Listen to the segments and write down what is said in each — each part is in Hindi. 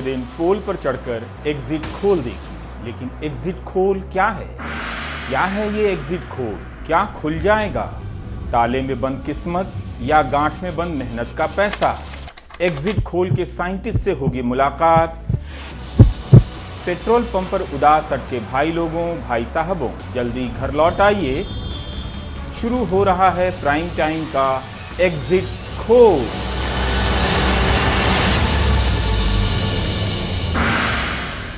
के दिन पोल पर चढ़कर एग्जिट खोल देखी। लेकिन एग्जिट खोल क्या है? क्या है ये एग्जिट खोल? क्या खुल जाएगा? ताले में बंद किस्मत या गांठ में बंद मेहनत का पैसा? एग्जिट खोल के साइंटिस्ट से होगी मुलाकात। पेट्रोल पंप पर उदास अटके भाई लोगों, भाई साहबों, जल्दी घर लौट आइए। शुरू हो रहा है प्राइम टाइम का एग्जिट खोल।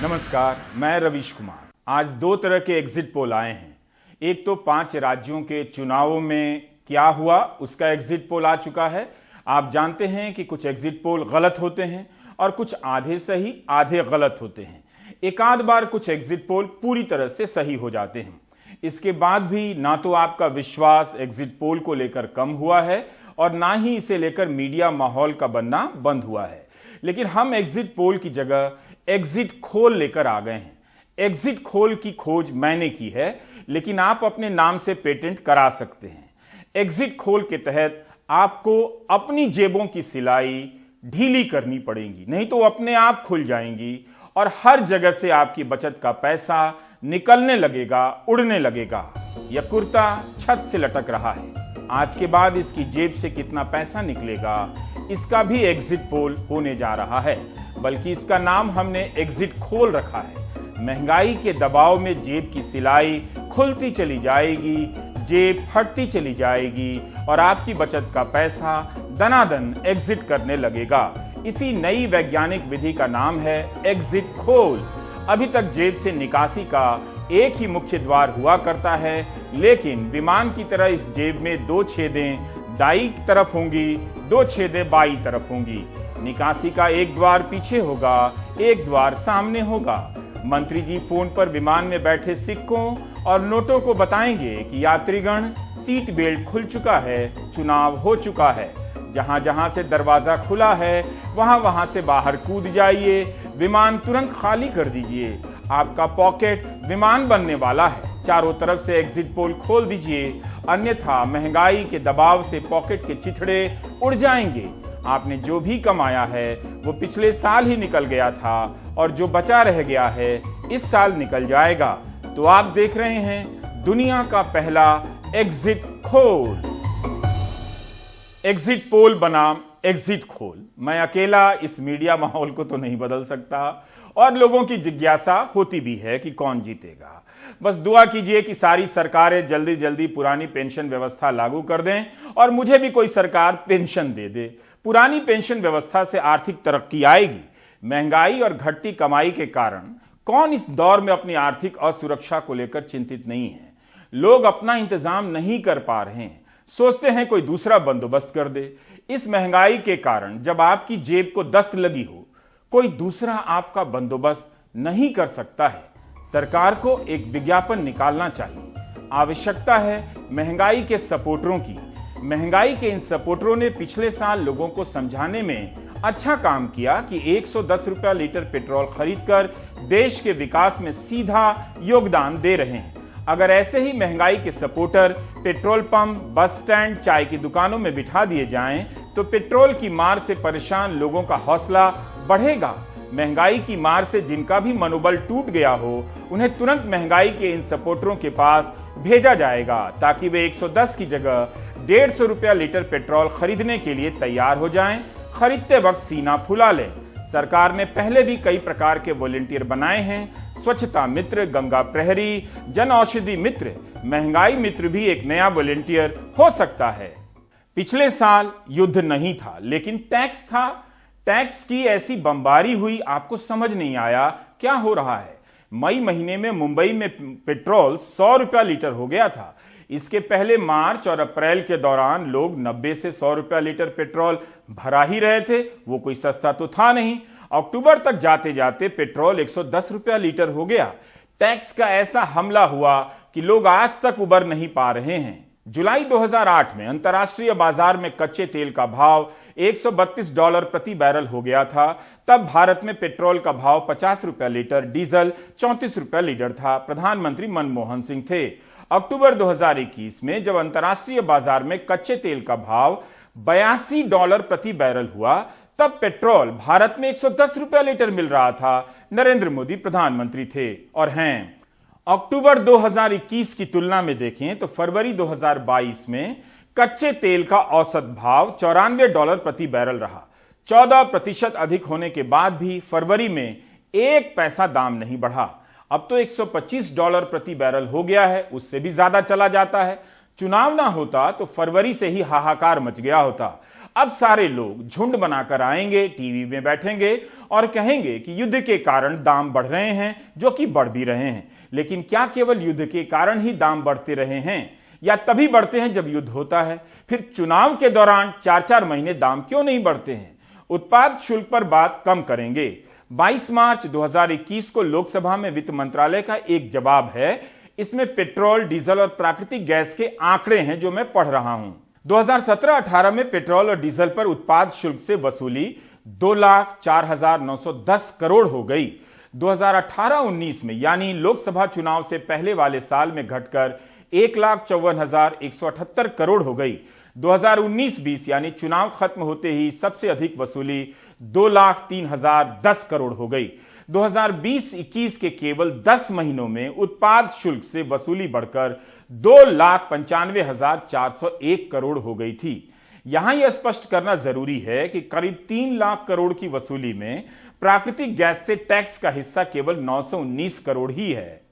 नमस्कार, मैं रवीश कुमार। आज दो तरह के एग्जिट पोल आए हैं। एक तो 5 राज्यों के चुनावों में क्या हुआ उसका एग्जिट पोल आ चुका है। आप जानते हैं कि कुछ एग्जिट पोल गलत होते हैं और कुछ आधे सही आधे गलत होते हैं। एक आध बार कुछ एग्जिट पोल पूरी तरह से सही हो जाते हैं। इसके बाद भी ना तो आपका विश्वास एग्जिट पोल को लेकर कम हुआ है और ना ही इसे लेकर मीडिया माहौल का बनना बंद हुआ है। लेकिन हम एग्जिट पोल की जगह एग्जिट खोल लेकर आ गए हैं। एग्जिट खोल की खोज मैंने की है, लेकिन आप अपने नाम से पेटेंट करा सकते हैं। एग्जिट खोल के तहत आपको अपनी जेबों की सिलाई ढीली करनी पड़ेगी, नहीं तो अपने आप खुल जाएंगी और हर जगह से आपकी बचत का पैसा निकलने लगेगा, उड़ने लगेगा। यह कुर्ता छत से लटक रहा है। आज के बाद इसकी जेब से कितना पैसा निकलेगा, इसका भी एग्जिट पोल होने जा रहा है। बल्कि इसका नाम हमने एग्जिट खोल रखा है। महंगाई के दबाव में जेब की सिलाई खुलती चली जाएगी, जेब फटती चली जाएगी और आपकी बचत का पैसा दनादन एग्जिट करने लगेगा। इसी नई वैज्ञानिक विधि का नाम है एग्जिट खोल। अभी तक जेब से निकासी का एक ही मुख्य द्वार हुआ करता है, लेकिन विमान की तरह इस जेब में 2 छेदें दाईं तरफ होंगी, 2 छेदें बाईं तरफ होंगी। निकासी का एक द्वार पीछे होगा, एक द्वार सामने होगा। मंत्री जी फोन पर विमान में बैठे सिक्कों और नोटों को बताएंगे कि यात्रीगण सीट बेल्ट खुल चुका है, चुनाव हो चुका है। जहां जहां से दरवाजा खुला है वहां वहां से बाहर कूद जाइए, विमान तुरंत खाली कर दीजिए। आपका पॉकेट विमान बनने वाला है। चारों तरफ से एग्जिट पोल खोल दीजिए, अन्यथा महंगाई के दबाव से पॉकेट के चिथड़े उड़ जाएंगे। आपने जो भी कमाया है वो पिछले साल ही निकल गया था और जो बचा रह गया है इस साल निकल जाएगा। तो आप देख रहे हैं दुनिया का पहला एग्जिट खोल। एग्जिट पोल बनाम एग्जिट खोल। मैं अकेला इस मीडिया माहौल को तो नहीं बदल सकता और लोगों की जिज्ञासा होती भी है कि कौन जीतेगा। बस दुआ कीजिए कि सारी सरकारें जल्दी जल्दी पुरानी पेंशन व्यवस्था लागू कर दें और मुझे भी कोई सरकार पेंशन दे दे। पुरानी पेंशन व्यवस्था से आर्थिक तरक्की आएगी। महंगाई और घटती कमाई के कारण कौन इस दौर में अपनी आर्थिक असुरक्षा को लेकर चिंतित नहीं है। लोग अपना इंतजाम नहीं कर पा रहे हैं, सोचते हैं कोई दूसरा बंदोबस्त कर दे। इस महंगाई के कारण जब आपकी जेब को दस्त लगी हो, कोई दूसरा आपका बंदोबस्त नहीं कर सकता है। सरकार को एक विज्ञापन निकालना चाहिए। आवश्यकता है महंगाई के सपोर्टरों की। महंगाई के इन सपोर्टरों ने पिछले साल लोगों को समझाने में अच्छा काम किया कि 110 रुपया लीटर पेट्रोल खरीदकर देश के विकास में सीधा योगदान दे रहे हैं। अगर ऐसे ही महंगाई के supporter petrol pump, bus stand, चाय की दुकानों में बिठा दिए जाएं, तो पेट्रोल की मार से परेशान लोगों का हौसला बढ़ेगा। महंगाई की मार से जिनका भी मनोबल टूट गया हो, उन्हें तुरंत महंगाई के इन सपोर्टरों के पास भेजा जाएगा ताकि वे 110 की जगह 150 रुपया लीटर पेट्रोल खरीदने के लिए तैयार हो जाएं। खरीदते वक्त सीना फुला लें। सरकार ने पहले भी कई प्रकार के वॉलेंटियर बनाए हैं। स्वच्छता मित्र, गंगा प्रहरी, जन औषधि मित्र, महंगाई मित्र भी एक नया वॉलेंटियर हो सकता है। पिछले साल युद्ध नहीं था, लेकिन टैक्स था। टैक्स की ऐसी बमबारी हुई, आपको समझ नहीं आया क्या हो रहा है। मई महीने में मुंबई में पेट्रोल 100 रुपया लीटर हो गया था। इसके पहले मार्च और अप्रैल के दौरान लोग 90 से 100 रुपया लीटर पेट्रोल भरा ही रहे थे। वो कोई सस्ता तो था नहीं। अक्टूबर तक जाते जाते पेट्रोल 110 रुपया लीटर हो गया। टैक्स का ऐसा हमला हुआ कि लोग आज तक उबर नहीं पा रहे हैं। जुलाई 2008 में अंतर्राष्ट्रीय बाजार में कच्चे तेल का भाव $132 प्रति बैरल हो गया था। तब भारत में पेट्रोल का भाव 50 रुपया लीटर, डीजल 34 रुपया लीटर था। प्रधानमंत्री मनमोहन सिंह थे। अक्टूबर 2021 में जब अंतर्राष्ट्रीय बाजार में कच्चे तेल का भाव $82 प्रति बैरल हुआ, तब पेट्रोल भारत में 110 रुपया लीटर मिल रहा था। नरेंद्र मोदी प्रधानमंत्री थे। और हैं, अक्टूबर 2021 की तुलना में देखें तो फरवरी 2022 में कच्चे तेल का औसत भाव $94 प्रति बैरल रहा। 14% अधिक होने के बाद भी फरवरी में 1 पैसा दाम नहीं बढ़ा। अब तो $125 प्रति बैरल हो गया है, उससे भी ज्यादा चला जाता है। चुनाव ना होता तो फरवरी से ही हाहाकार मच गया होता। अब सारे लोग झुंड बनाकर आएंगे, टीवी में बैठेंगे और कहेंगे कि युद्ध के कारण दाम बढ़ रहे हैं, जो कि बढ़ भी रहे हैं। लेकिन क्या केवल युद्ध के कारण ही दाम बढ़ते रहे हैं, या तभी बढ़ते हैं जब युद्ध होता है? फिर चुनाव के दौरान 4-4 महीने दाम क्यों नहीं बढ़ते हैं? उत्पाद शुल्क पर बात कम करेंगे। 22 मार्च 2021 को लोकसभा में वित्त मंत्रालय का एक जवाब है। इसमें पेट्रोल, डीजल और प्राकृतिक गैस के आंकड़े हैं जो मैं पढ़ रहा हूं। 2017-18 में पेट्रोल और डीजल पर उत्पाद शुल्क से वसूली 2,04,910 करोड़ हो गई। 2018-19 में यानी लोकसभा चुनाव से पहले वाले साल में घटकर 1,54,178 करोड़ हो गई। 2019-20 यानी चुनाव खत्म होते ही सबसे अधिक वसूली 2,03,010 करोड़ हो गई। 2020-21 के केवल 10 महीनों में उत्पाद शुल्क से वसूली बढ़कर 2,95,401 करोड़ हो गई थी। यहां यह स्पष्ट करना जरूरी है कि करीब 3 लाख करोड़ की वसूली में प्राकृतिक गैस से टैक्स का हिस्सा केवल 919 करोड़ ही है।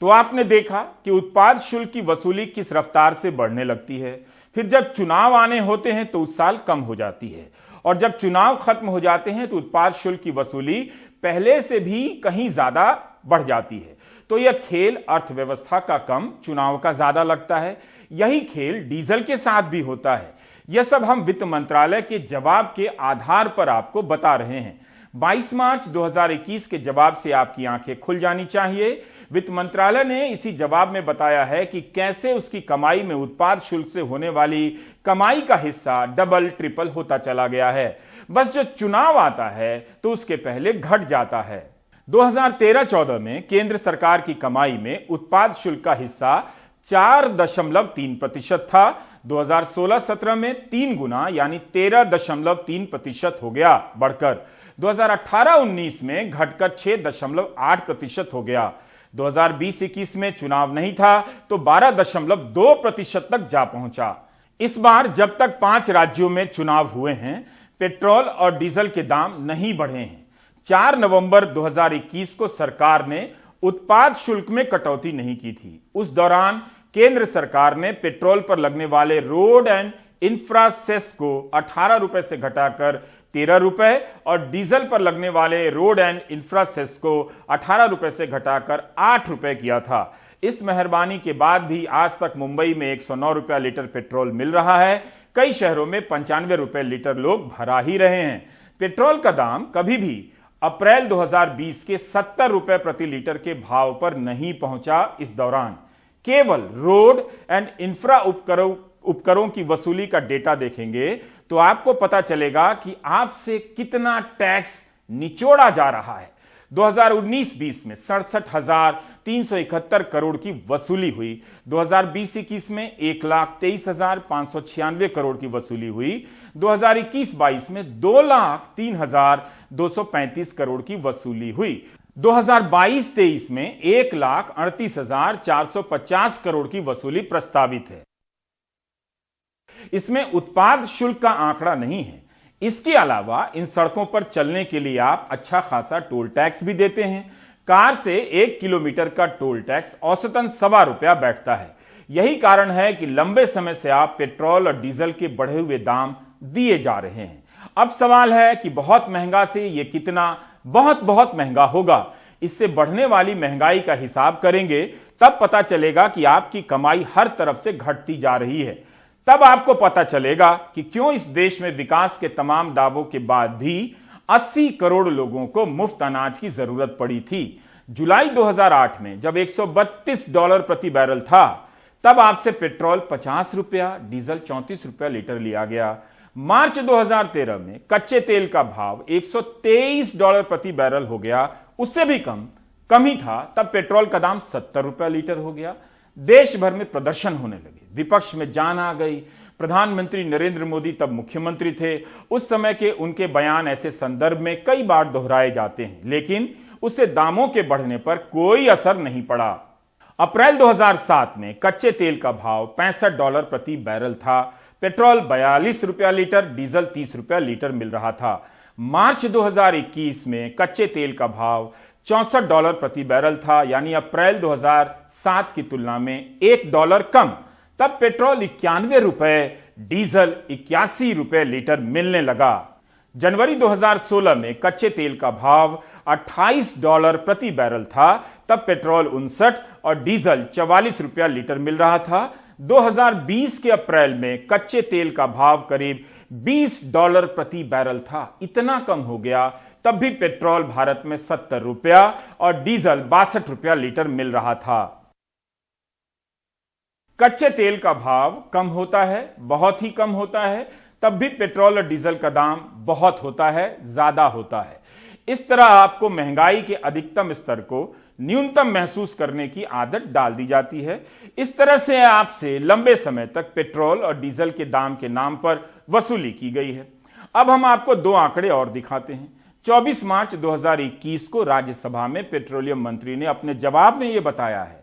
तो आपने देखा कि उत्पाद शुल्क की वसूली किस रफ्तार से बढ़ने लगती है। फिर जब चुनाव आने होते हैं तो उस साल कम हो जाती है, और जब चुनाव खत्म हो जाते हैं तो उत्पाद शुल्क की वसूली पहले से भी कहीं ज्यादा बढ़ जाती है। तो यह खेल अर्थव्यवस्था का कम, चुनाव का ज्यादा लगता है। यही खेल डीजल के साथ भी होता है। यह सब हम वित्त मंत्रालय के जवाब के आधार पर आपको बता रहे हैं। 22 मार्च 2021 के जवाब से आपकी आंखें खुल जानी चाहिए। वित्त मंत्रालय ने इसी जवाब में बताया है कि कैसे उसकी कमाई में उत्पाद शुल्क से होने वाली कमाई का हिस्सा डबल ट्रिपल होता चला गया है। बस जो चुनाव आता है तो उसके पहले घट जाता है। 2013-14 में केंद्र सरकार की कमाई में उत्पाद शुल्क का हिस्सा 4.3% था। 2016-17 में 3 गुना यानी 13.3% हो गया, बढ़कर 2018-19 में घटकर 6.8% हो गया। 2020-21 में चुनाव नहीं था तो 12.2% तक जा पहुंचा। इस बार जब तक 5 राज्यों में चुनाव हुए हैं, पेट्रोल और डीजल के दाम नहीं बढ़े हैं। 4 नवंबर 2021 को सरकार ने उत्पाद शुल्क में कटौती नहीं की थी। उस दौरान केंद्र सरकार ने पेट्रोल पर लगने वाले रोड एंड इंफ्रा सेस को 18 रुपए से घटाकर 13 रुपए और डीजल पर लगने वाले रोड एंड इंफ्रा सेस को 18 रुपए से घटाकर 8 रुपए किया था। इस मेहरबानी के बाद भी आज तक मुंबई में 109 रुपया लीटर पेट्रोल मिल रहा है। कई शहरों में 95 रुपए लीटर लोग भरा ही रहे हैं। पेट्रोल का दाम कभी भी अप्रैल 2020 के 70 रुपए प्रति लीटर के भाव पर नहीं पहुंचा। इस दौरान केवल रोड एंड इंफ्रा उपकरों की वसूली का डेटा देखेंगे तो आपको पता चलेगा कि आपसे कितना टैक्स निचोड़ा जा रहा है। 2019-20 में 67,371 करोड़ की वसूली हुई। 2020-21 में 1,23,596 करोड़ की वसूली हुई। 2021-22 में 2,03,235 करोड़ की वसूली हुई। 2022-23 में 1,38,450 करोड़ की वसूली प्रस्तावित है। इसमें उत्पाद शुल्क का आंकड़ा नहीं है। इसके अलावा इन सड़कों पर चलने के लिए आप अच्छा खासा टोल टैक्स भी देते हैं। कार से 1 किलोमीटर का टोल टैक्स औसतन ₹1.25 बैठता है। यही कारण है कि लंबे समय से आप पेट्रोल और डीजल के बढ़े हुए दाम दिए जा रहे हैं। अब सवाल है कि बहुत महंगा से यह कितना बहुत बहुत महंगा होगा। इससे बढ़ने वाली महंगाई का हिसाब करेंगे तब पता चलेगा कि आपकी कमाई हर तरफ से घटती जा रही है। तब आपको पता चलेगा कि क्यों इस देश में विकास के तमाम दावों के बाद भी 80 करोड़ लोगों को मुफ्त अनाज की जरूरत पड़ी थी। जुलाई 2008 में जब $132 प्रति बैरल था, तब आपसे पेट्रोल 50 रुपया, डीजल 34 रुपया लीटर लिया गया। मार्च 2013 में कच्चे तेल का भाव $123 प्रति बैरल हो गया, उससे भी कम ही था। तब पेट्रोल का दाम 70 रुपया लीटर हो गया। देश भर में प्रदर्शन होने लगे, विपक्ष में जान आ गई। प्रधानमंत्री नरेंद्र मोदी तब मुख्यमंत्री थे। उस समय के उनके बयान ऐसे संदर्भ में कई बार दोहराए जाते हैं, लेकिन उससे दामों के बढ़ने पर कोई असर नहीं पड़ा। अप्रैल 2007 में कच्चे तेल का भाव $65 प्रति बैरल था। पेट्रोल 42 रुपया लीटर, डीजल 30 रुपया लीटर मिल रहा था। मार्च 2021 में कच्चे तेल का भाव $64 प्रति बैरल था, यानी अप्रैल 2007 की तुलना में $1 कम। तब पेट्रोल 91 रुपए, डीजल 81 रुपए लीटर मिलने लगा। जनवरी 2016 में कच्चे तेल का भाव $28 प्रति बैरल था। तब पेट्रोल 59 और डीजल 44 रुपया लीटर मिल रहा था। 2020 के अप्रैल में कच्चे तेल का भाव करीब $20 प्रति बैरल था। इतना कम हो गया, तब भी पेट्रोल भारत में 70 रुपया और डीजल 62 रुपया लीटर मिल रहा था। कच्चे तेल का भाव कम होता है, बहुत ही कम होता है, तब भी पेट्रोल और डीजल का दाम बहुत होता है, ज्यादा होता है। इस तरह आपको महंगाई के अधिकतम स्तर को न्यूनतम महसूस करने की आदत डाल दी जाती है। इस तरह से आपसे लंबे समय तक पेट्रोल और डीजल के दाम के नाम पर वसूली की गई है। अब हम आपको दो आंकड़े और दिखाते हैं। 24 मार्च 2021 को राज्यसभा में पेट्रोलियम मंत्री ने अपने जवाब में यह बताया है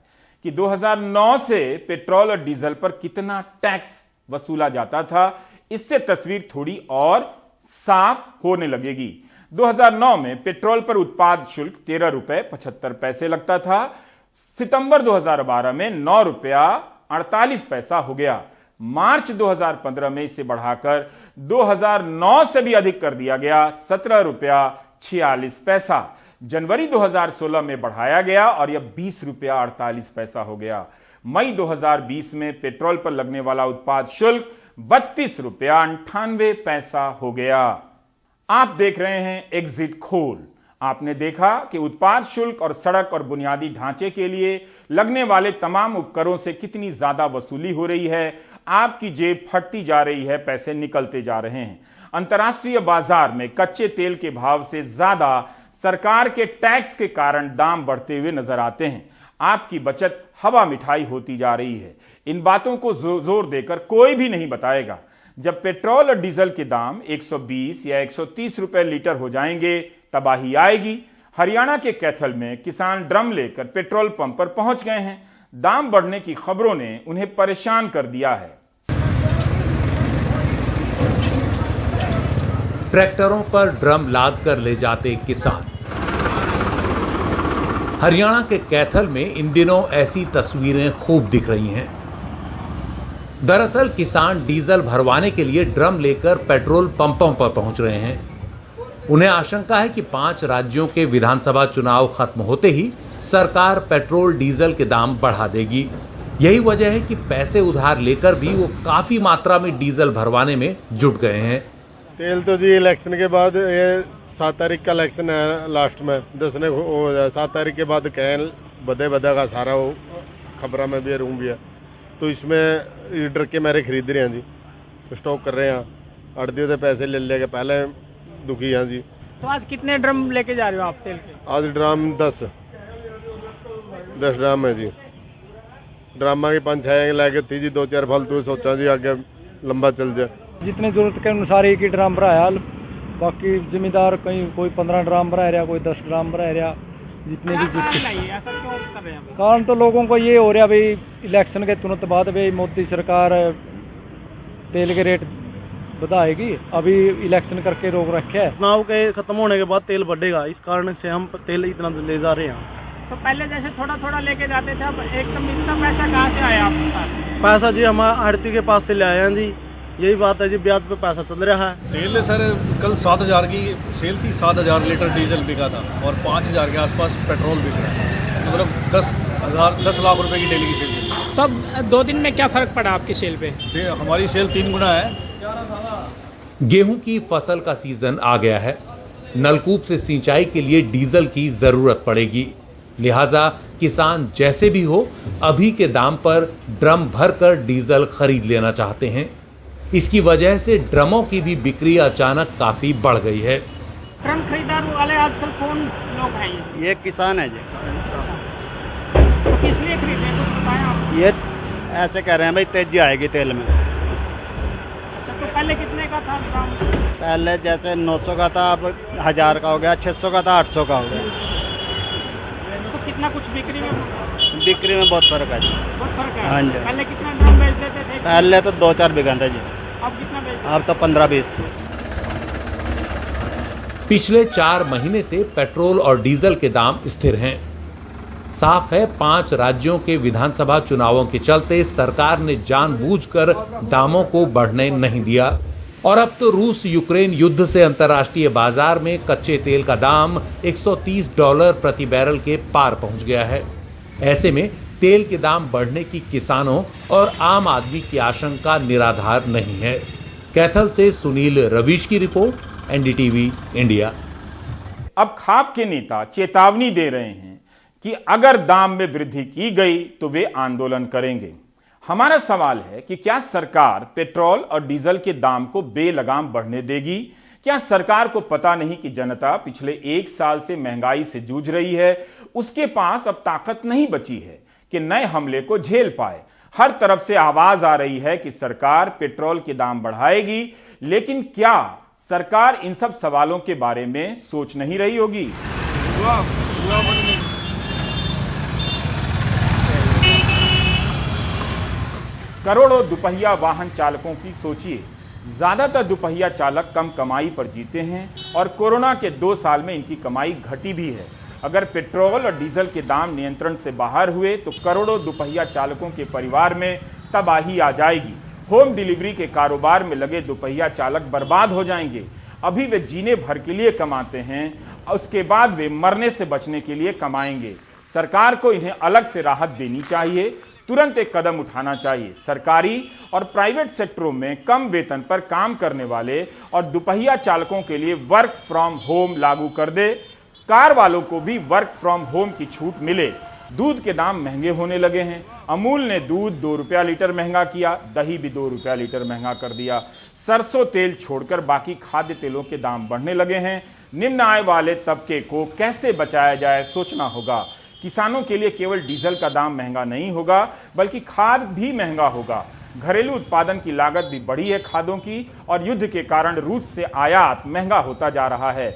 कि 2009 से पेट्रोल और डीजल पर कितना टैक्स वसूला जाता था। इससे तस्वीर थोड़ी और साफ होने लगेगी। 2009 में पेट्रोल पर उत्पाद शुल्क 13 रुपए 75 पैसे लगता था। सितंबर 2012 में 9 रुपया 48 पैसा हो गया। मार्च 2015 में इसे बढ़ाकर 2009 से भी अधिक कर दिया गया, 17 रुपया 46 पैसा। जनवरी 2016 में बढ़ाया गया और यह 20 रुपया 48 पैसा हो गया। मई 2020 में पेट्रोल पर लगने वाला उत्पाद शुल्क 32 रुपया 98 पैसा हो गया। आप देख रहे हैं एग्जिट खोल। आपने देखा कि उत्पाद शुल्क और सड़क और बुनियादी ढांचे के लिए लगने वाले तमाम उपकरों से कितनी ज्यादा वसूली हो रही है। आपकी जेब फटती जा रही है, पैसे निकलते जा रहे हैं। अंतर्राष्ट्रीय बाजार में कच्चे तेल के भाव से ज्यादा सरकार के टैक्स के कारण दाम बढ़ते हुए नजर आते हैं। आपकी बचत हवा मिठाई होती जा रही है। इन बातों को जोर देकर कोई भी नहीं बताएगा। जब पेट्रोल और डीजल के दाम 120 या 130 रुपए लीटर हो जाएंगे, तबाही आएगी। हरियाणा के कैथल में किसान ड्रम लेकर पेट्रोल पंप पर पहुंच गए हैं। दाम बढ़ने की खबरों ने उन्हें परेशान कर दिया है। ट्रैक्टरों पर ड्रम लाद कर ले जाते किसान। हरियाणा के कैथल में इन दिनों ऐसी तस्वीरें खूब दिख रही हैं। दरअसल किसान डीजल भरवाने के लिए ड्रम लेकर पेट्रोल पंपों पर पहुंच रहे हैं। उन्हें आशंका है कि 5 राज्यों के विधानसभा चुनाव खत्म होते ही सरकार पेट्रोल डीजल के दाम बढ़ा देगी। यही वजह है कि पैसे उधार लेकर भी वो काफी मात्रा में डीजल भरवाने में जुट गए हैं। तेल तो जी इलेक्शन के बाद, ये 7 तारीख का इलेक्शन है लास्ट में, 7 तारीख के बाद कहें बदे का सारा वो खबरों में भी है, रूम भी है, तो इसमें डर के मेरे खरीद रहे हैं जी, स्टॉक कर रहे हैं। अड़दियों से पैसे ले लेके पहले दुखी हैं जी। तो आज कितने ड्रम लेके जा रहे हो आप तेल के? आज ड्राम 10 ड्राम है जी। ड्रामा की 5-6 लेके थी जी, 2-4 फालतू सोचा जी आगे लंबा चल जाए। जितने जरूरत के अनुसार एक ही ड्राम भराया, बाकी जिम्मेदार कहीं कोई 15 ड्राम भरा रहा, कोई 10 ड्राम भरा रहा, जितने भी जिसके कारण। तो लोगों को ये हो रहा भाई इलेक्शन के तुरंत बाद भाई मोदी सरकार तेल के रेट बढ़ाएगी। अभी इलेक्शन करके रोक रखे है। चुनाव के खत्म होने के बाद तेल बढ़ेगा, इस कारण से हम तेल इतना ले जा रहे हैं। तो पहले जैसे थोड़ा थोड़ा लेके जाते थे, अब एकदम इतना पैसा कहाँ से आया आपके पास? पैसा जी हम आड़ती के पास से ले आए हैं जी, यही बात है जी, ब्याज पे पैसा चल रहा है। तेल सर कल 7000 की सेल थी, 7000 लीटर डीजल बिका था और 5000 के आसपास पेट्रोल बिक रहा है। मतलब 10 लाख रुपए की डेली की सेल चली। तो अब 2 दिन में क्या फर्क पड़ा आपकी सेल पे? हमारी सेल 3 गुना है। गेहूं की फसल का सीजन आ गया है। नलकूप से सिंचाई के लिए डीजल की जरूरत पड़ेगी, लिहाजा किसान जैसे भी हो अभी के दाम पर ड्रम भरकर डीजल खरीद लेना चाहते हैं। इसकी वजह से ड्रमों की भी बिक्री अचानक काफी बढ़ गई है। ड्रम खरीदार वाले आजकल कौन लोग हैं? ये किसान है जी। तो किस लिए खरीदे, तो बताएं आप। ये ऐसे कह रहे हैं भाई तेजी आएगी तेल में। तो पहले कितने का था दाम? पहले जैसे 900 का था, अब 1000 का हो गया, 600 का था, 800 का हो गया। तो कितना कुछ बिक्री में बहुत फर्क है जी। बहुत फर्क है। हाँ जी। पहले कितना ड्रम बेच देते थे? पहले तो 2-4 बिका था जी, अब कितना बेचते? अब तो 15-20। पिछले 4 महीने से पेट्रोल और डीजल के दाम स्थिर हैं। साफ है 5 राज्यों के विधानसभा चुनावों के चलते सरकार ने जानबूझकर दामों को बढ़ने नहीं दिया और अब तो रूस यूक्रेन युद्ध से अंतर्राष्ट्रीय बाजार में कच्चे तेल का दाम $130 प्रति बैरल के पार पहुंच गया है। ऐसे में तेल के दाम बढ़ने की किसानों और आम आदमी की आशंका निराधार नहीं है। कैथल से सुनील रवीश की रिपोर्ट, एनडीटीवी इंडिया। अब खाप के नेता चेतावनी दे रहे हैं कि अगर दाम में वृद्धि की गई तो वे आंदोलन करेंगे। हमारा सवाल है कि क्या सरकार पेट्रोल और डीजल के दाम को बेलगाम बढ़ने देगी? क्या सरकार को पता नहीं कि जनता पिछले 1 साल से महंगाई से जूझ रही है? उसके पास अब ताकत नहीं बची है कि नए हमले को झेल पाए। हर तरफ से आवाज आ रही है कि सरकार पेट्रोल के दाम बढ़ाएगी, लेकिन क्या सरकार इन सब सवालों के बारे में सोच नहीं रही होगी? करोड़ों दुपहिया वाहन चालकों की सोचिए। ज्यादातर दुपहिया चालक कम कमाई पर जीते हैं और कोरोना के 2 साल में इनकी कमाई घटी भी है। अगर पेट्रोल और डीजल के दाम नियंत्रण से बाहर हुए तो करोड़ों दुपहिया चालकों के परिवार में तबाही आ जाएगी। होम डिलीवरी के कारोबार में लगे दुपहिया चालक बर्बाद हो जाएंगे। अभी वे जीने भर के लिए कमाते हैं, उसके बाद वे मरने से बचने के लिए कमाएंगे। सरकार को इन्हें अलग से राहत देनी चाहिए, तुरंत एक कदम उठाना चाहिए। सरकारी और प्राइवेट सेक्टरों में कम वेतन पर काम करने वाले और दुपहिया चालकों के लिए वर्क फ्रॉम होम लागू कर दे। कार वालों को भी वर्क फ्रॉम होम की छूट मिले। दूध के दाम महंगे होने लगे हैं। अमूल ने दूध 2 रुपया लीटर महंगा किया, दही भी 2 रुपया लीटर महंगा कर दिया। सरसों तेल छोड़कर बाकी खाद्य तेलों के दाम बढ़ने लगे हैं। निम्न आय वाले तबके को कैसे बचाया जाए, सोचना होगा। किसानों के लिए केवल डीजल का दाम महंगा नहीं होगा, बल्कि खाद भी महंगा होगा। घरेलू उत्पादन की लागत भी बढ़ी है खादों की, और युद्ध के कारण रूस से आयात महंगा होता जा रहा है।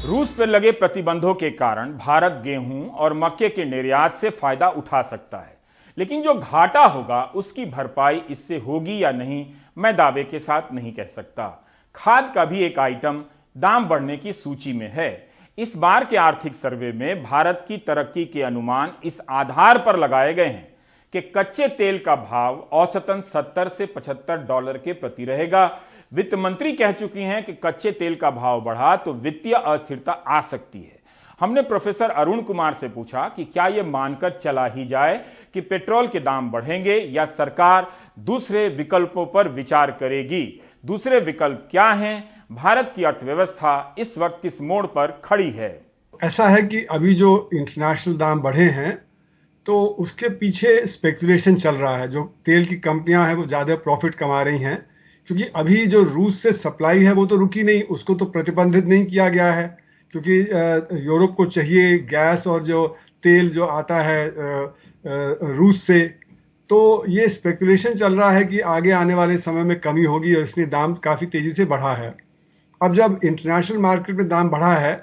रूस पर लगे प्रतिबंधों के कारण भारत गेहूं और मक्के के निर्यात से फायदा उठा सकता है, लेकिन जो घाटा होगा उसकी भरपाई इससे होगी या नहीं, मैं दावे के साथ नहीं कह सकता। खाद का भी एक आइटम दाम बढ़ने की सूची में है। इस बार के आर्थिक सर्वे में भारत की तरक्की के अनुमान इस आधार पर लगाए गए हैं कि कच्चे तेल का भाव औसतन $70 से $75 के प्रति रहेगा। वित्त मंत्री कह चुकी हैं कि कच्चे तेल का भाव बढ़ा तो वित्तीय अस्थिरता आ सकती है। हमने प्रोफेसर अरुण कुमार से पूछा कि क्या यह मानकर चला ही जाए कि पेट्रोल के दाम बढ़ेंगे या सरकार दूसरे विकल्पों पर विचार करेगी। दूसरे विकल्प क्या हैं? भारत की अर्थव्यवस्था इस वक्त किस मोड़ पर खड़ी है? ऐसा है कि अभी जो इंटरनेशनल दाम बढ़े हैं तो उसके पीछे स्पेकुलेशन चल रहा है। जो तेल की कंपनियां हैं वो ज्यादा प्रॉफिट कमा रही हैं, क्योंकि अभी जो रूस से सप्लाई है वो तो रुकी नहीं, उसको तो प्रतिबंधित नहीं किया गया है, क्योंकि यूरोप को चाहिए गैस और जो तेल जो आता है रूस से। तो ये स्पेकुलेशन चल रहा है कि आगे आने वाले समय में कमी होगी और इसलिए दाम काफी तेजी से बढ़ा है। अब जब इंटरनेशनल मार्केट में दाम बढ़ा है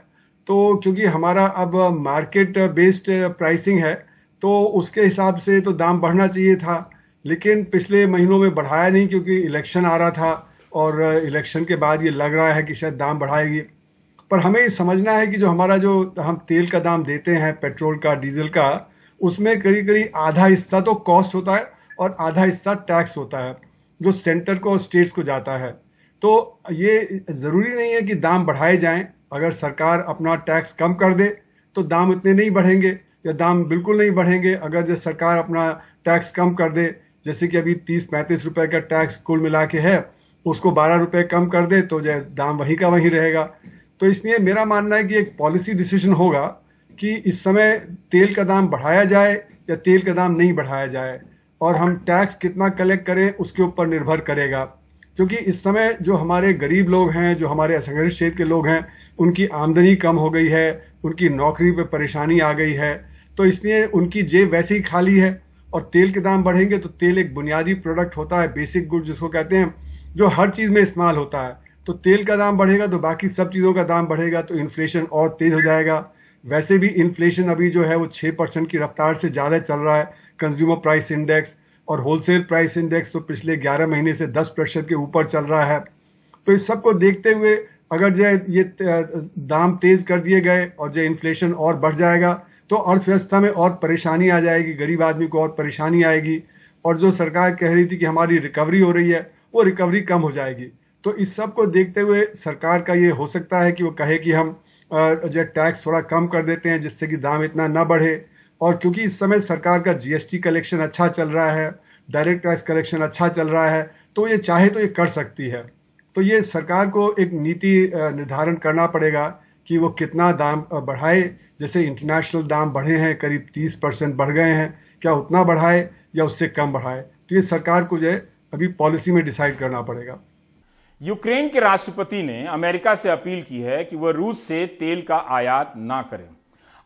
तो क्योंकि हमारा अब मार्केट बेस्ड प्राइसिंग है तो उसके हिसाब से तो दाम बढ़ना चाहिए था, लेकिन पिछले महीनों में बढ़ाया नहीं क्योंकि इलेक्शन आ रहा था और इलेक्शन के बाद ये लग रहा है कि शायद दाम बढ़ाएगी। पर हमें ये समझना है कि जो हमारा जो हम तेल का दाम देते हैं, पेट्रोल का, डीजल का, उसमें करीब करीब आधा हिस्सा तो कॉस्ट होता है और आधा हिस्सा टैक्स होता है जो सेंटर को और स्टेट्स को जाता है। तो ये जरूरी नहीं है कि दाम बढ़ाए जाएं। अगर सरकार अपना टैक्स कम कर दे तो दाम इतने नहीं बढ़ेंगे या दाम बिल्कुल नहीं बढ़ेंगे। अगर जो सरकार अपना टैक्स कम कर दे, जैसे कि अभी 30-35 रुपए का टैक्स कुल मिला के है, उसको 12 रुपए कम कर दे तो जो दाम वहीं का वहीं रहेगा। तो इसलिए मेरा मानना है कि एक पॉलिसी डिसीजन होगा कि इस समय तेल का दाम बढ़ाया जाए या तेल का दाम नहीं बढ़ाया जाए, और हम टैक्स कितना कलेक्ट करें उसके ऊपर निर्भर करेगा। क्योंकि इस समय जो हमारे गरीब लोग हैं, जो हमारे असंगठित क्षेत्र के लोग हैं, उनकी आमदनी कम हो गई है, उनकी नौकरी पे परेशानी आ गई है, तो इसलिए उनकी जेब वैसे ही खाली है और तेल के दाम बढ़ेंगे तो तेल एक बुनियादी प्रोडक्ट होता है, बेसिक गुड जिसको कहते हैं, जो हर चीज में इस्तेमाल होता है। तो तेल का दाम बढ़ेगा तो बाकी सब चीजों का दाम बढ़ेगा, तो इन्फ्लेशन और तेज हो जाएगा। वैसे भी इन्फ्लेशन अभी जो है वो 6% की रफ्तार से ज्यादा चल रहा है, कंज्यूमर प्राइस इंडेक्स, और होलसेल प्राइस इंडेक्स तो पिछले 11 महीने से 10% के ऊपर चल रहा है। तो इस सब को देखते हुए अगर जो ये दाम तेज कर दिए गए और जो इन्फ्लेशन और बढ़ जाएगा तो अर्थव्यवस्था में और परेशानी आ जाएगी, गरीब आदमी को और परेशानी आएगी, और जो सरकार कह रही थी कि हमारी रिकवरी हो रही है वो रिकवरी कम हो जाएगी। तो इस सब को देखते हुए सरकार का ये हो सकता है कि वो कहे कि हम जो टैक्स थोड़ा कम कर देते हैं जिससे कि दाम इतना ना बढ़े, और क्योंकि इस समय सरकार का जीएसटी कलेक्शन अच्छा चल रहा है, डायरेक्ट टैक्स कलेक्शन अच्छा चल रहा है, तो ये चाहे तो ये कर सकती है। तो ये सरकार को एक नीति निर्धारण करना पड़ेगा कि वो कितना दाम बढ़ाए। जैसे इंटरनेशनल दाम बढ़े हैं, करीब 30% बढ़ गए हैं, क्या उतना बढ़ाए या उससे कम बढ़ाए, तो ये सरकार को जो है अभी पॉलिसी में डिसाइड करना पड़ेगा। यूक्रेन के राष्ट्रपति ने अमेरिका से अपील की है कि वह रूस से तेल का आयात ना करें।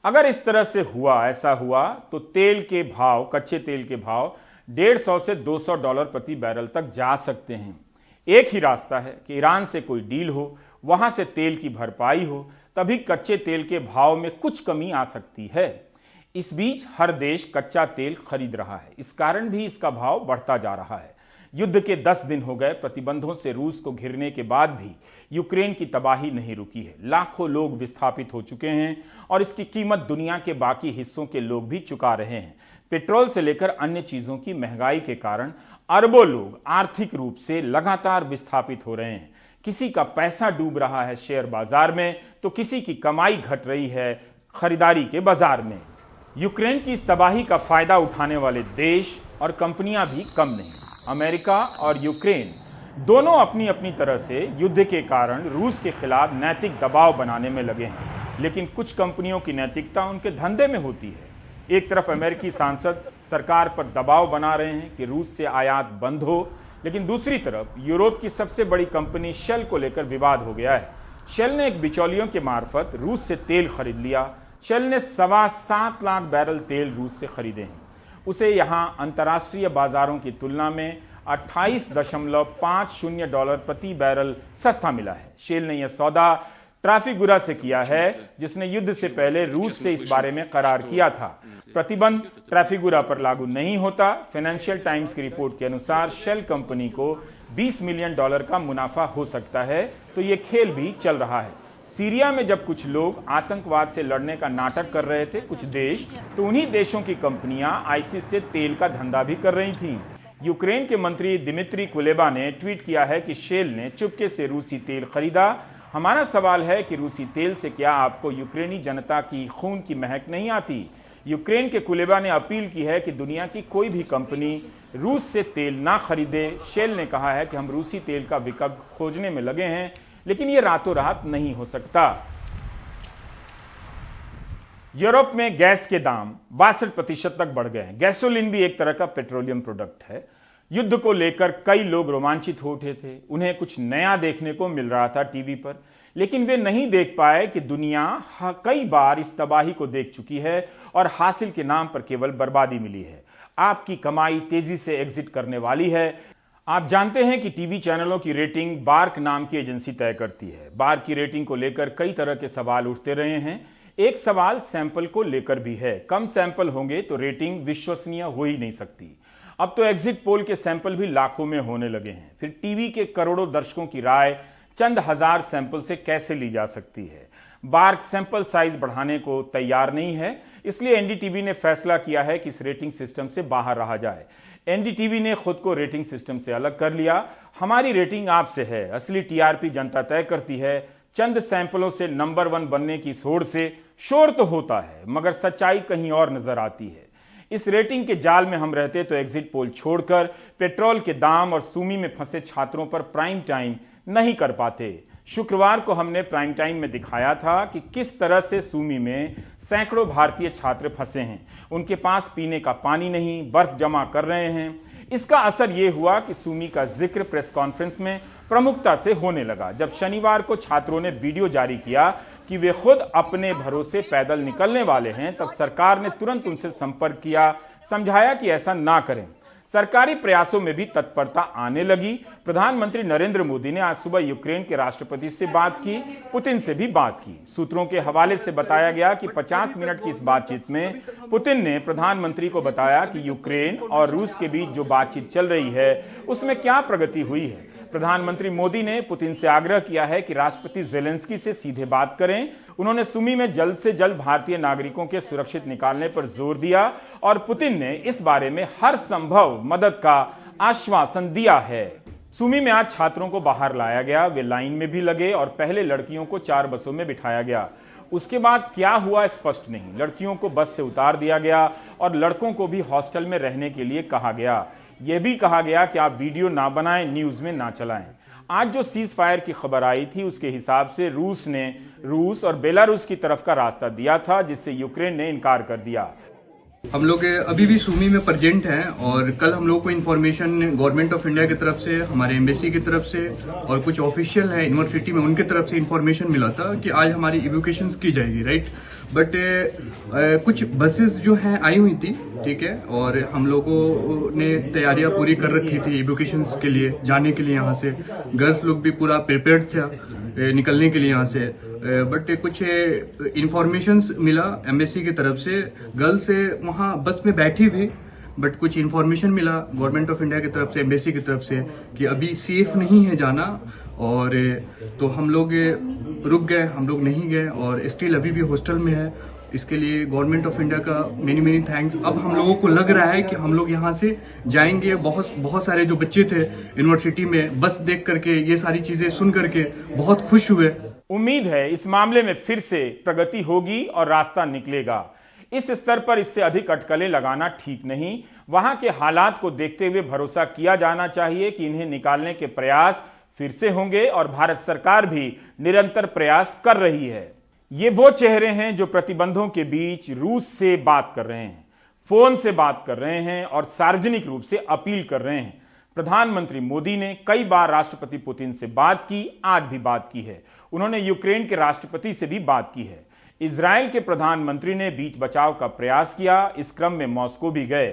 अगर इस तरह से ऐसा हुआ तो तेल के भाव, कच्चे तेल के भाव $150 से $200 प्रति बैरल तक जा सकते हैं। एक ही रास्ता है कि ईरान से कोई डील हो, वहां से तेल की भरपाई हो, तभी कच्चे तेल के भाव में कुछ कमी आ सकती है। इस बीच हर देश कच्चा तेल खरीद रहा है, इस कारण भी इसका भाव बढ़ता जा रहा है। युद्ध के 10 दिन हो गए, प्रतिबंधों से रूस को घिरने के बाद भी यूक्रेन की तबाही नहीं रुकी है। लाखों लोग विस्थापित हो चुके हैं और इसकी कीमत दुनिया के बाकी हिस्सों के लोग भी चुका रहे हैं। पेट्रोल से लेकर अन्य चीजों की महंगाई के कारण अरबों लोग आर्थिक रूप से लगातार विस्थापित हो रहे हैं। किसी का पैसा डूब रहा है शेयर बाजार में, तो किसी की कमाई घट रही है खरीदारी के बाजार में। यूक्रेन की इस तबाही का फायदा उठाने वाले देश और कंपनियां भी कम नहीं। अमेरिका और यूक्रेन दोनों अपनी अपनी तरह से युद्ध के कारण रूस के खिलाफ नैतिक दबाव बनाने में लगे हैं, लेकिन कुछ कंपनियों की नैतिकता उनके धंधे में होती है। एक तरफ अमेरिकी सांसद सरकार पर दबाव बना रहे हैं कि रूस से आयात बंद हो, लेकिन दूसरी तरफ यूरोप की सबसे बड़ी कंपनी शेल को लेकर विवाद हो गया है। शेल ने एक बिचौलियों के मार्फत रूस से तेल खरीद लिया। शेल ने 7.25 लाख बैरल तेल रूस से खरीदे हैं। उसे यहां अंतर्राष्ट्रीय बाजारों की तुलना में $28.50 प्रति बैरल सस्ता मिला है। शेल ने यह सौदा ट्राफिगुरा से किया है, जिसने युद्ध से पहले रूस से इस बारे में करार किया था। प्रतिबंध ट्राफिगुरा पर लागू नहीं होता। फाइनेंशियल टाइम्स की रिपोर्ट के अनुसार शेल कंपनी को $20 मिलियन का मुनाफा हो सकता है। तो ये खेल भी चल रहा है। सीरिया में जब कुछ लोग आतंकवाद से लड़ने का नाटक कर रहे थे कुछ देश, तो उन्हीं देशों की कंपनियां आईसिस से तेल का धंधा भी कर रही थीं। यूक्रेन के मंत्री दिमित्री कुलेबा ने ट्वीट किया है कि शेल ने चुपके से रूसी तेल खरीदा। हमारा सवाल है कि रूसी तेल से क्या आपको यूक्रेनी जनता की खून की महक नहीं आती? यूक्रेन के कुलेबा ने अपील की है कि दुनिया की कोई भी कंपनी रूस से तेल ना खरीदे। शेल ने कहा है कि हम रूसी तेल का विकल्प खोजने में लगे हैं, लेकिन यह रातों रात नहीं हो सकता। यूरोप में गैस के दाम 62% तक बढ़ गए हैं। गैसोलीन भी एक तरह का पेट्रोलियम प्रोडक्ट है। युद्ध को लेकर कई लोग रोमांचित हो उठे थे। उन्हें कुछ नया देखने को मिल रहा था टीवी पर, लेकिन वे नहीं देख पाए कि दुनिया कई बार इस तबाही को देख चुकी है और हासिल के नाम पर केवल बर्बादी मिली है। आपकी कमाई तेजी से एग्जिट करने वाली है। आप जानते हैं कि टीवी चैनलों की रेटिंग बार्क नाम की एजेंसी तय करती है। बार्क की रेटिंग को लेकर कई तरह के सवाल उठते रहे हैं। एक सवाल सैंपल को लेकर भी है। कम सैंपल होंगे तो रेटिंग विश्वसनीय हो ही नहीं सकती। अब तो एग्जिट पोल के सैंपल भी लाखों में होने लगे हैं। फिर टीवी के करोड़ों दर्शकों की राय चंद हजार सैंपल से कैसे ली जा सकती है? बार्क सैंपल साइज बढ़ाने को तैयार नहीं है, इसलिए एनडीटीवी ने फैसला किया है कि इस रेटिंग सिस्टम से बाहर रहा जाए। एनडीटीवी ने खुद को रेटिंग सिस्टम से अलग कर लिया। हमारी रेटिंग आपसे है, असली टीआरपी जनता तय करती है। चंद सैंपलों से नंबर 1 बनने की होड़ से शोर तो होता है, मगर सच्चाई कहीं और नजर आती है। इस रेटिंग के जाल में हम रहते तो एग्जिट पोल छोड़कर पेट्रोल के दाम और सूमी में फंसे छात्रों पर प्राइम टाइम नहीं कर पाते। शुक्रवार को हमने प्राइम टाइम में दिखाया था कि किस तरह से सूमी में सैकड़ों भारतीय छात्र फंसे हैं। उनके पास पीने का पानी नहीं, बर्फ जमा कर रहे हैं। इसका असर यह हुआ कि सूमी का जिक्र प्रेस कॉन्फ्रेंस में प्रमुखता से होने लगा। जब शनिवार को छात्रों ने वीडियो जारी किया कि वे खुद अपने भरोसे पैदल निकलने वाले हैं, तब सरकार ने तुरंत उनसे संपर्क किया, समझाया कि ऐसा ना करें। सरकारी प्रयासों में भी तत्परता आने लगी। प्रधानमंत्री नरेंद्र मोदी ने आज सुबह यूक्रेन के राष्ट्रपति से बात की, पुतिन से भी बात की। सूत्रों के हवाले से बताया गया कि 50 मिनट की इस बातचीत में पुतिन ने प्रधानमंत्री को बताया कि यूक्रेन और रूस के बीच जो बातचीत चल रही है उसमें क्या प्रगति हुई है। प्रधानमंत्री मोदी ने पुतिन से आग्रह किया है कि राष्ट्रपति जेलेंस्की से सीधे बात करें। उन्होंने सुमी में जल्द से जल्द भारतीय नागरिकों के सुरक्षित निकालने पर जोर दिया और पुतिन ने इस बारे में हर संभव मदद का आश्वासन दिया है। सुमी में आज छात्रों को बाहर लाया गया, वे लाइन में भी लगे और पहले लड़कियों को 4 बसों में बिठाया गया। उसके बाद क्या हुआ स्पष्ट नहीं। लड़कियों को बस से उतार दिया गया और लड़कों को भी हॉस्टल में रहने के लिए कहा गया। यह भी कहा गया कि आप वीडियो ना बनाएं, न्यूज में ना चलाएं। आज जो सीज फायर की खबर आई थी उसके हिसाब से रूस ने रूस और बेलारूस की तरफ का रास्ता दिया था, जिससे यूक्रेन ने इनकार कर दिया। हम लोग अभी भी सुमी में प्रेजेंट हैं और कल हम लोग को इन्फॉर्मेशन गवर्नमेंट ऑफ इंडिया की तरफ से, हमारे एम्बेसी की तरफ से और कुछ ऑफिशियल हैं यूनिवर्सिटी में, उनकी तरफ से इन्फॉर्मेशन मिला था कि आज हमारी इवोकेशन की जाएगी, राइट। बट कुछ बसेस जो हैं आई हुई थी, ठीक है, और हम लोगों ने तैयारियां पूरी कर रखी थी इवोकेशन के लिए, जाने के लिए यहाँ से। गर्ल्स लोग भी पूरा प्रिपेयर्ड था निकलने के लिए यहाँ से। बट कुछ इंफॉर्मेशन मिला एम्बेसी की तरफ से, गर्ल्स वहाँ बस में बैठी हुई, बट कुछ इन्फॉर्मेशन मिला गवर्नमेंट ऑफ इंडिया की तरफ से, एम्बेसी की तरफ से कि अभी सेफ नहीं है जाना, और तो हम लोग रुक गए, हम लोग नहीं गए और स्टिल अभी भी हॉस्टल में है। इसके लिए गवर्नमेंट ऑफ इंडिया का मेनी थैंक्स। अब हम लोगों को लग रहा है कि हम लोग यहाँ से जाएंगे। बहुत सारे जो बच्चे थे यूनिवर्सिटी में, बस देख करके, ये सारी चीजें सुन करके बहुत खुश हुए। उम्मीद है इस मामले में फिर से प्रगति होगी और रास्ता निकलेगा। इस स्तर पर इससे अधिक अटकलें लगाना ठीक नहीं। वहां के हालात को देखते हुए भरोसा किया जाना चाहिए कि इन्हें निकालने के प्रयास फिर से होंगे और भारत सरकार भी निरंतर प्रयास कर रही है। ये वो चेहरे हैं जो प्रतिबंधों के बीच रूस से बात कर रहे हैं, फोन से बात कर रहे हैं और सार्वजनिक रूप से अपील कर रहे हैं। प्रधानमंत्री मोदी ने कई बार राष्ट्रपति पुतिन से बात की, आज भी बात की है। उन्होंने यूक्रेन के राष्ट्रपति से भी बात की है। इजराइल के प्रधानमंत्री ने बीच बचाव का प्रयास किया, इस क्रम में मॉस्को भी गए।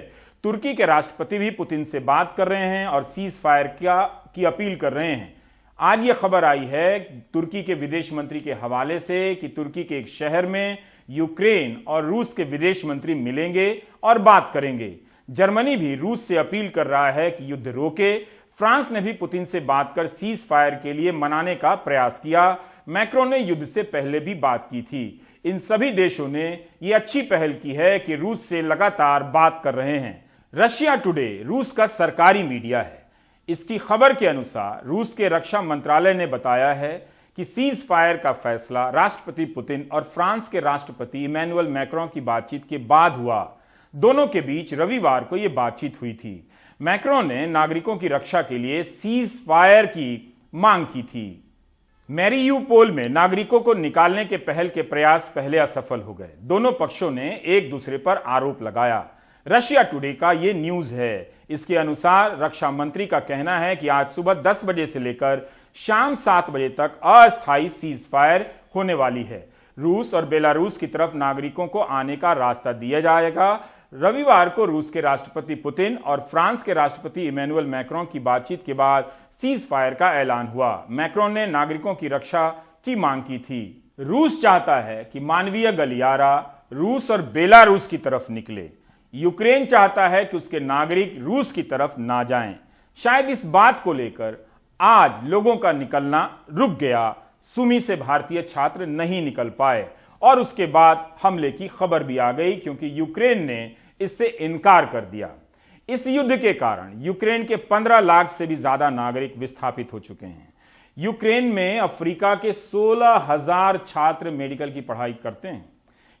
तुर्की के राष्ट्रपति भी पुतिन से बात कर रहे हैं और सीज फायर की अपील कर रहे हैं। आज यह खबर आई है तुर्की के विदेश मंत्री के हवाले से कि तुर्की के एक शहर में यूक्रेन और रूस के विदेश मंत्री मिलेंगे और बात करेंगे। जर्मनी भी रूस से अपील कर रहा है कि युद्ध रोके। फ्रांस ने भी पुतिन से बात कर सीज फायर के लिए मनाने का प्रयास किया। मैक्रोन ने युद्ध से पहले भी बात की थी। इन सभी देशों ने यह अच्छी पहल की है कि रूस से लगातार बात कर रहे हैं। रशिया टुडे रूस का सरकारी मीडिया है। इसकी खबर के अनुसार रूस के रक्षा मंत्रालय ने बताया है कि सीज फायर का फैसला राष्ट्रपति पुतिन और फ्रांस के राष्ट्रपति इमैनुअल मैक्रोन की बातचीत के बाद हुआ। दोनों के बीच रविवार को यह बातचीत हुई थी। मैक्रोन ने नागरिकों की रक्षा के लिए सीज फायर की मांग की थी। मैरियूपोल में नागरिकों को निकालने के पहल के प्रयास पहले असफल हो गए। दोनों पक्षों ने एक दूसरे पर आरोप लगाया। रशिया टुडे का यह न्यूज है। इसके अनुसार रक्षा मंत्री का कहना है कि आज सुबह 10 बजे से लेकर शाम 7 बजे तक अस्थायी सीज फायर होने वाली है। रूस और बेलारूस की तरफ नागरिकों को आने का रास्ता दिया जाएगा। रविवार को रूस के राष्ट्रपति पुतिन और फ्रांस के राष्ट्रपति इमैनुअल मैक्रोन की बातचीत के बाद सीज फायर का ऐलान हुआ। मैक्रोन ने नागरिकों की रक्षा की मांग की थी। रूस चाहता है कि मानवीय गलियारा रूस और बेलारूस की तरफ निकले। यूक्रेन चाहता है कि उसके नागरिक रूस की तरफ ना जाएं। शायद इस बात को लेकर आज लोगों का निकलना रुक गया। सुमी से भारतीय छात्र नहीं निकल पाए और उसके बाद हमले की खबर भी आ गई, क्योंकि यूक्रेन ने इससे इनकार कर दिया। इस युद्ध के कारण यूक्रेन के 15 लाख से भी ज्यादा नागरिक विस्थापित हो चुके हैं। यूक्रेन में अफ्रीका के 16,000 छात्र मेडिकल की पढ़ाई करते हैं।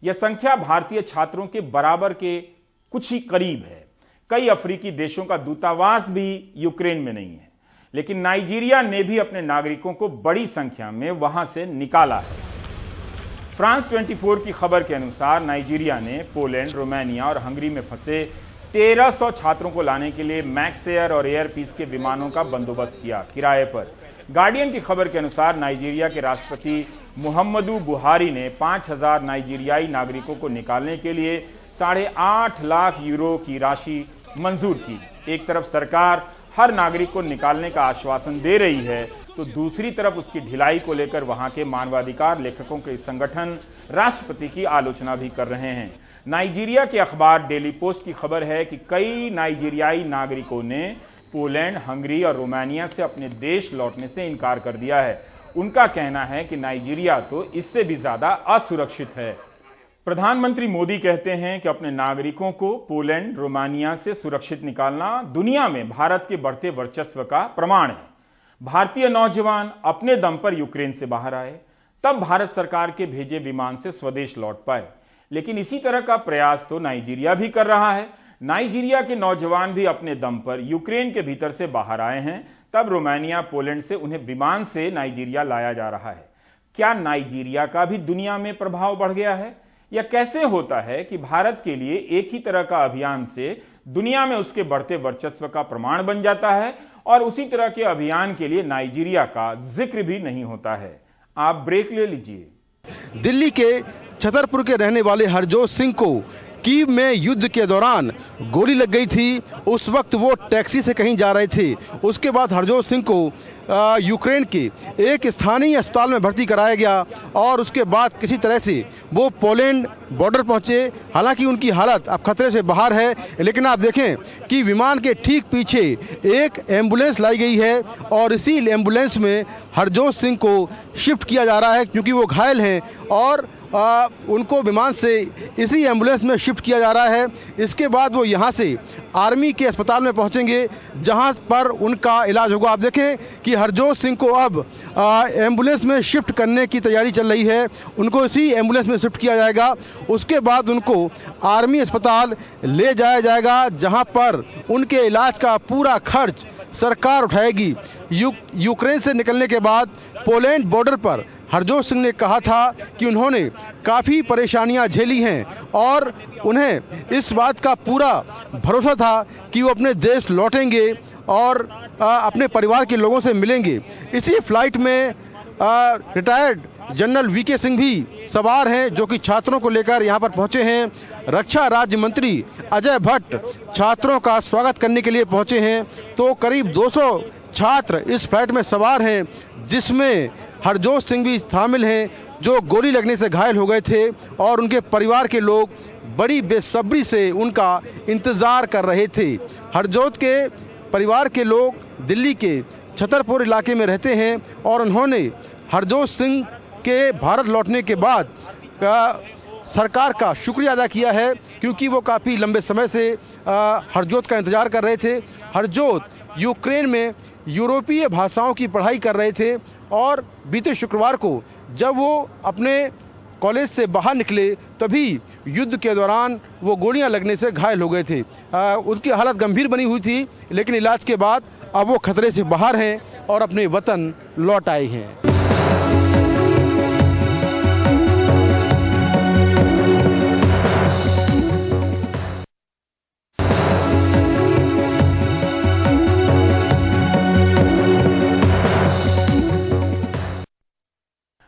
यह संख्या भारतीय छात्रों के बराबर के कुछ ही करीब है। कई अफ्रीकी देशों का दूतावास भी यूक्रेन में नहीं है, लेकिन नाइजीरिया ने भी अपने नागरिकों को बड़ी संख्या में वहां से निकाला है। फ्रांस 24 की खबर के अनुसार नाइजीरिया ने पोलैंड, रोमानिया और हंगरी में फंसे 1300 छात्रों को लाने के लिए मैक्स एयर और एयर पीस के विमानों का बंदोबस्त किया किराए पर। गार्डियन की खबर के अनुसार नाइजीरिया के राष्ट्रपति मुहम्मदू बुहारी ने 5,000 नाइजीरियाई नागरिकों को निकालने के लिए 8.5 लाख यूरो की राशि मंजूर की। एक तरफ सरकार हर नागरिक को निकालने का आश्वासन दे रही है, तो दूसरी तरफ उसकी ढिलाई को लेकर वहां के मानवाधिकार लेखकों के संगठन राष्ट्रपति की आलोचना भी कर रहे हैं। नाइजीरिया के अखबार डेली पोस्ट की खबर है कि कई नाइजीरियाई नागरिकों ने पोलैंड, हंगरी और रोमानिया से अपने देश लौटने से इनकार कर दिया है। उनका कहना है कि नाइजीरिया तो इससे भी ज्यादा असुरक्षित है। प्रधानमंत्री मोदी कहते हैं कि अपने नागरिकों को पोलैंड, रोमानिया से सुरक्षित निकालना दुनिया में भारत के बढ़ते वर्चस्व का प्रमाण है। भारतीय नौजवान अपने दम पर यूक्रेन से बाहर आए, तब भारत सरकार के भेजे विमान से स्वदेश लौट पाए। लेकिन इसी तरह का प्रयास तो नाइजीरिया भी कर रहा है। नाइजीरिया के नौजवान भी अपने दम पर यूक्रेन के भीतर से बाहर आए हैं, तब रोमानिया, पोलैंड से उन्हें विमान से नाइजीरिया लाया जा रहा है। क्या नाइजीरिया का भी दुनिया में प्रभाव बढ़ गया है? या कैसे होता है कि भारत के लिए एक ही तरह का अभियान से दुनिया में उसके बढ़ते वर्चस्व का प्रमाण बन जाता है और उसी तरह के अभियान के लिए नाइजीरिया का जिक्र भी नहीं होता है? आप ब्रेक ले लीजिए। दिल्ली के छतरपुर के रहने वाले हरजोत सिंह को कीव में युद्ध के दौरान गोली लग गई थी। उस वक्त वो टैक्सी से कहीं जा रहे थे। उसके बाद हरजोत सिंह को यूक्रेन के एक स्थानीय अस्पताल में भर्ती कराया गया और उसके बाद किसी तरह से वो पोलैंड बॉर्डर पहुंचे। हालांकि उनकी हालत अब खतरे से बाहर है, लेकिन आप देखें कि विमान के ठीक पीछे एक एम्बुलेंस लाई गई है और इसी एम्बुलेंस में हरजोत सिंह को शिफ्ट किया जा रहा है क्योंकि वो घायल हैं और उनको विमान से इसी एम्बुलेंस में शिफ्ट किया जा रहा है। इसके बाद वो यहाँ से आर्मी के अस्पताल में पहुँचेंगे जहाँ पर उनका इलाज होगा। आप देखें कि हरजोत सिंह को अब एम्बुलेंस में शिफ्ट करने की तैयारी चल रही है। उनको इसी एम्बुलेंस में शिफ्ट किया जाएगा। उसके बाद उनको आर्मी अस्पताल ले जाया जाएगा जहाँ पर उनके इलाज का पूरा खर्च सरकार उठाएगी। यूक्रेन से निकलने के बाद पोलैंड बॉर्डर पर हरजोत सिंह ने कहा था कि उन्होंने काफ़ी परेशानियां झेली हैं और उन्हें इस बात का पूरा भरोसा था कि वो अपने देश लौटेंगे और अपने परिवार के लोगों से मिलेंगे। इसी फ्लाइट में रिटायर्ड जनरल वीके सिंह भी सवार हैं जो कि छात्रों को लेकर यहाँ पर पहुँचे हैं। रक्षा राज्य मंत्री अजय भट्ट छात्रों का स्वागत करने के लिए पहुँचे हैं। तो करीब 200 छात्र इस फ्लाइट में सवार हैं जिसमें हरजोत सिंह भी शामिल हैं जो गोली लगने से घायल हो गए थे और उनके परिवार के लोग बड़ी बेसब्री से उनका इंतज़ार कर रहे थे। हरजोत के परिवार के लोग दिल्ली के छतरपुर इलाके में रहते हैं और उन्होंने हरजोत सिंह के भारत लौटने के बाद सरकार का शुक्रिया अदा किया है क्योंकि वो काफ़ी लंबे समय से हरजोत का इंतज़ार कर रहे थे। हरजोत यूक्रेन में यूरोपीय भाषाओं की पढ़ाई कर रहे थे और बीते शुक्रवार को जब वो अपने कॉलेज से बाहर निकले तभी युद्ध के दौरान वो गोलियां लगने से घायल हो गए थे। उसकी हालत गंभीर बनी हुई थी, लेकिन इलाज के बाद अब वो खतरे से बाहर हैं और अपने वतन लौट आए हैं।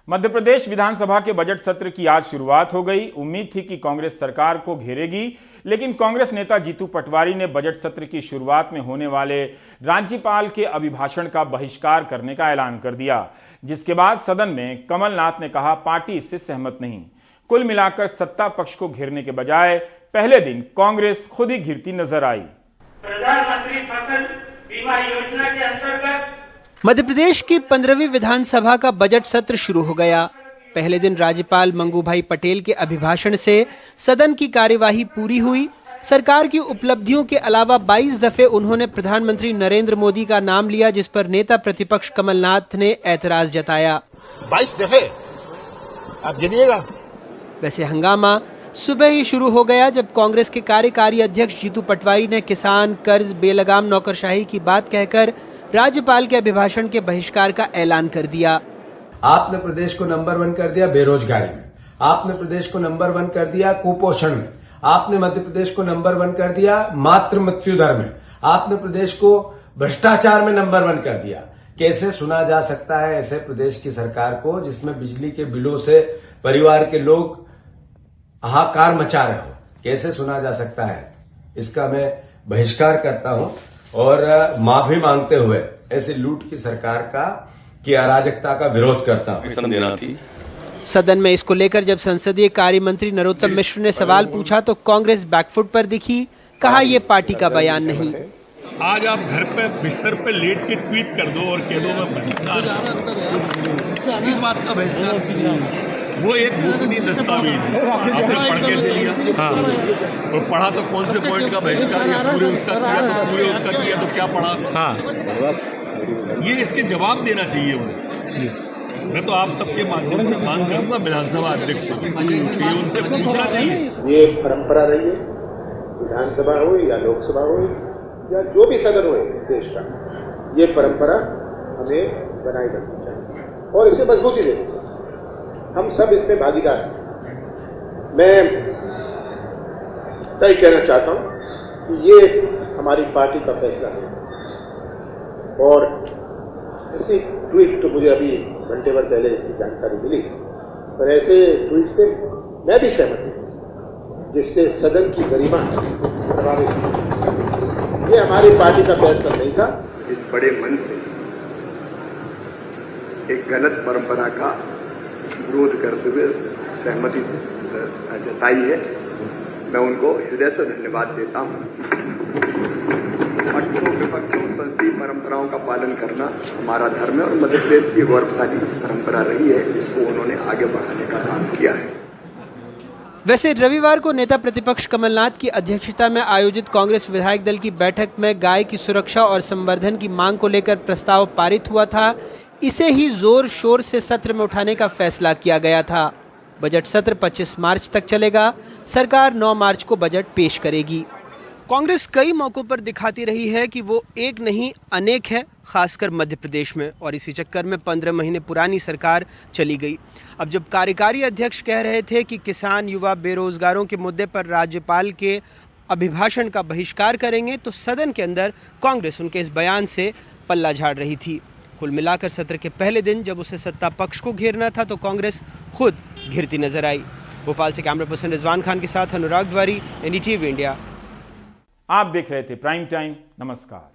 मध्य प्रदेश विधानसभा के बजट सत्र की आज शुरुआत हो गई। उम्मीद थी कि कांग्रेस सरकार को घेरेगी, लेकिन कांग्रेस नेता जीतू पटवारी ने बजट सत्र की शुरुआत में होने वाले राज्यपाल के अभिभाषण का बहिष्कार करने का ऐलान कर दिया, जिसके बाद सदन में कमलनाथ ने कहा पार्टी इससे सहमत नहीं। कुल मिलाकर सत्ता पक्ष को घेरने के बजाय पहले दिन कांग्रेस खुद ही घिरती नजर आई। प्रधानमंत्री फसल बीमा योजना के अंतर्गत मध्य प्रदेश की 15वीं विधानसभा का बजट सत्र शुरू हो गया। पहले दिन राज्यपाल मंगूभाई पटेल के अभिभाषण से सदन की कार्यवाही पूरी हुई। सरकार की उपलब्धियों के अलावा 22 दफे उन्होंने प्रधानमंत्री नरेंद्र मोदी का नाम लिया, जिस पर नेता प्रतिपक्ष कमलनाथ ने ऐतराज जताया। 22 दफे आप गिनिएगा। वैसे हंगामा सुबह ही शुरू हो गया जब कांग्रेस के कार्यकारी अध्यक्ष जीतू पटवारी ने किसान कर्ज, बेलगाम नौकरशाही की बात कहकर राज्यपाल के अभिभाषण के बहिष्कार का ऐलान कर दिया। आपने प्रदेश को नंबर 1 कर दिया बेरोजगारी में, आपने प्रदेश को नंबर 1 कर दिया कुपोषण में, आपने मध्य प्रदेश को नंबर 1 कर दिया मातृ मृत्यु दर में, आपने प्रदेश को भ्रष्टाचार में नंबर 1 कर दिया। कैसे सुना जा सकता है ऐसे प्रदेश की सरकार को जिसमें बिजली के बिलों से परिवार के लोग हाहाकार मचा रहे हो? कैसे सुना जा सकता है? इसका मैं बहिष्कार करता हूं और माफी मांगते हुए ऐसी लूट की सरकार की अराजकता का विरोध करता हूं। सदन में इसको लेकर जब संसदीय कार्य मंत्री नरोत्तम मिश्र ने सवाल पूछा तो कांग्रेस बैकफुट पर दिखी। कहा ये पार्टी का बयान नहीं। आज आप घर पे बिस्तर पे लेट के ट्वीट कर दो और कह दो मैं बहिष्कार, इस बात का बहिष्कार। वो एक गोपनीय दस्तावेज है, आपने पढ़ कैसे लिया? हाँ। और पढ़ा तो कौन से पॉइंट का बहिष्कार या पूरे उसका किया तो पूरे उसका किया तो क्या पढ़ा? हाँ। ये इसके जवाब देना चाहिए उन्हें। मैं तो आप सबके माध्यम से मांग करूंगा विधानसभा अध्यक्ष से उनसे पूछना चाहिए। ये परंपरा रही है, विधानसभा हो या लोकसभा हो या जो भी सदन हो देश का, ये परंपरा हमें बनाए रखनी चाहिए और इसे मजबूती देनी चाहिए। हम सब इसमें भागीदार हैं। मैं तय कहना चाहता हूं कि ये हमारी पार्टी का फैसला है और ऐसी ट्वीट तो मुझे अभी घंटे भर पहले इसकी जानकारी मिली, पर ऐसे ट्वीट से मैं भी सहमत हूं जिससे सदन की गरिमा प्रभावित हुई। ये हमारी पार्टी का फैसला नहीं था। इस बड़े मन से एक गलत परंपरा का विरोध करते हुए सहमति जताई है, मैं उनको हृदय से धन्यवाद देता हूं। पक्षों विपक्षों संसदीय परंपराओं का पालन करना हमारा धर्म है और मध्य प्रदेश की गौरवशाली परंपरा रही है, जिसको उन्होंने आगे बढ़ाने का काम किया है। वैसे रविवार को नेता प्रतिपक्ष कमलनाथ की अध्यक्षता में आयोजित कांग्रेस विधायक दल की बैठक में गाय की सुरक्षा और संवर्धन की मांग को लेकर प्रस्ताव पारित हुआ था। इसे ही जोर शोर से सत्र में उठाने का फैसला किया गया था। बजट सत्र 25 मार्च तक चलेगा। सरकार 9 मार्च को बजट पेश करेगी। कांग्रेस कई मौकों पर दिखाती रही है कि वो एक नहीं अनेक है, खासकर मध्य प्रदेश में, और इसी चक्कर में 15 महीने पुरानी सरकार चली गई। अब जब कार्यकारी अध्यक्ष कह रहे थे कि किसान, युवा, बेरोजगारों के मुद्दे पर राज्यपाल के अभिभाषण का बहिष्कार करेंगे, तो सदन के अंदर कांग्रेस उनके इस बयान से पल्ला झाड़ रही थी। कुल मिलाकर सत्र के पहले दिन जब उसे सत्ता पक्ष को घेरना था तो कांग्रेस खुद घिरती नजर आई। भोपाल से कैमरा पर्सन रिजवान खान के साथ अनुराग द्वारी, एनडीटीवी इंडिया। आप देख रहे थे प्राइम टाइम। नमस्कार।